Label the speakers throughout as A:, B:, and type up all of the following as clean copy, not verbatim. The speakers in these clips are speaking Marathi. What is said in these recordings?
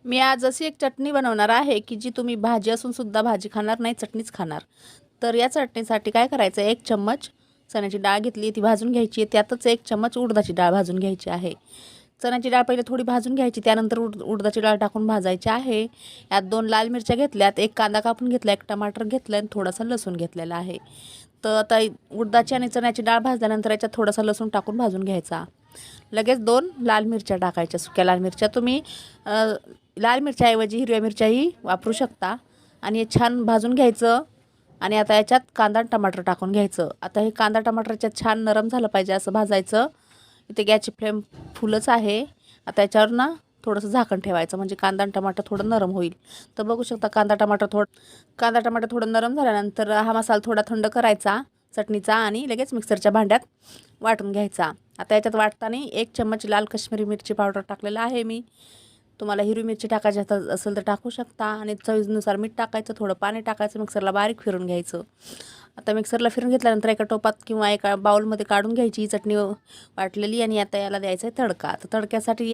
A: मी आज अशी एक चटणी बनवणार आहे की जी तुम्ही भाजी असून सुद्धा भाजी खाणार नाही, चटणीच खाणार. तर या चटणीसाठी काय करायचं, 1 चम्मच चण्याची डाळ घेतली, ती भाजून घ्यायची आहे. त्यातच 1 चम्मच उडदाची डाळ भाजून घ्यायची आहे. चण्याची डाळ पहिले थोडी भाजून घ्यायची, त्यानंतर उडदाची डाळ टाकून भाजायची आहे. यात 2 लाल मिरच्या घेतल्यात, 1 कांदा कापून घेतला, 1 टमाटर घेतलं आणि थोडासा लसूण घेतलेला आहे. तर आता उडदाची आणि चण्याची डाळ भाजल्यानंतर याच्यात थोडासा लसूण टाकून भाजून घ्यायचा. लगेच 2 लाल मिरच्या टाकायच्या, सुक्या लाल मिरच्या. तुम्ही लाल मिरच्याऐवजी हिरव्या मिरच्याही वापरू शकता. आणि हे छान भाजून घ्यायचं. आणि आता याच्यात कांदा टमाटर टाकून घ्यायचं. आता हे कांदा टमाटर याच्यात छान नरम झालं पाहिजे असं भाजायचं. इथे गॅसची फ्लेम फुलच आहे. आता याच्यावर ना थोडंसं झाकण ठेवायचं, म्हणजे कांदा आणि टमाटर थोडं नरम होईल. तर बघू शकता कांदा टमाटर थोडं नरम झाल्यानंतर हा मसाला थोडा थंड करायचा चटणीचा आणि लगेच मिक्सरच्या भांड्यात वाटून घ्यायचा. आता याच्यात वाटताना 1 चम्मच लाल काश्मीरी मिरची पावडर टाकलेला आहे मी. तुम्हाला हिरवी मिरची टाकायची असेल तर टाकू शकता. आणि चवीनुसार मीठ टाकायचं, थोडं पाणी टाकायचं, मिक्सरला बारीक फिरून घ्यायचं. आता मिक्सरला फिरून घेतल्यानंतर एका टोपात किंवा एका बाउलमध्ये काढून घ्यायची ही चटणी वाटलेली. आणि आता याला द्यायचं आहे तडका. तर तडक्यासाठी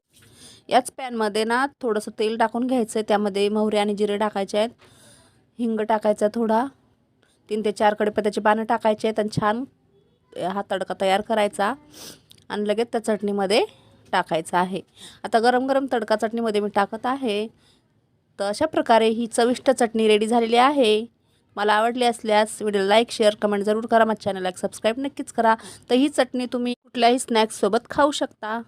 A: याच पॅनमध्ये ना थोडंसं तेल टाकून घ्यायचं आहे. त्यामध्ये मोहरी आणि जिरे टाकायचे आहेत, हिंग टाकायचा थोडा, 3 ते 4 कढीपत्त्याची पानं टाकायचे आहेत. आणि छान हा तडका तयार करायचा आणि लगेच त्या चटणीमध्ये टाकायचं आहे. आता गरम गरम तडका चटणीमध्ये मी टाकत आहे. तर अशा प्रकारे ही चविष्ट चटणी रेडी झालेली आहे. मला आवडली असल्यास व्हिडिओ लाईक, शेअर, कमेंट जरूर करा. माझ्या चॅनलला सबस्क्राईब नक्कीच करा. तर ही चटणी तुम्ही कुठल्याही स्नॅक्ससोबत खाऊ शकता.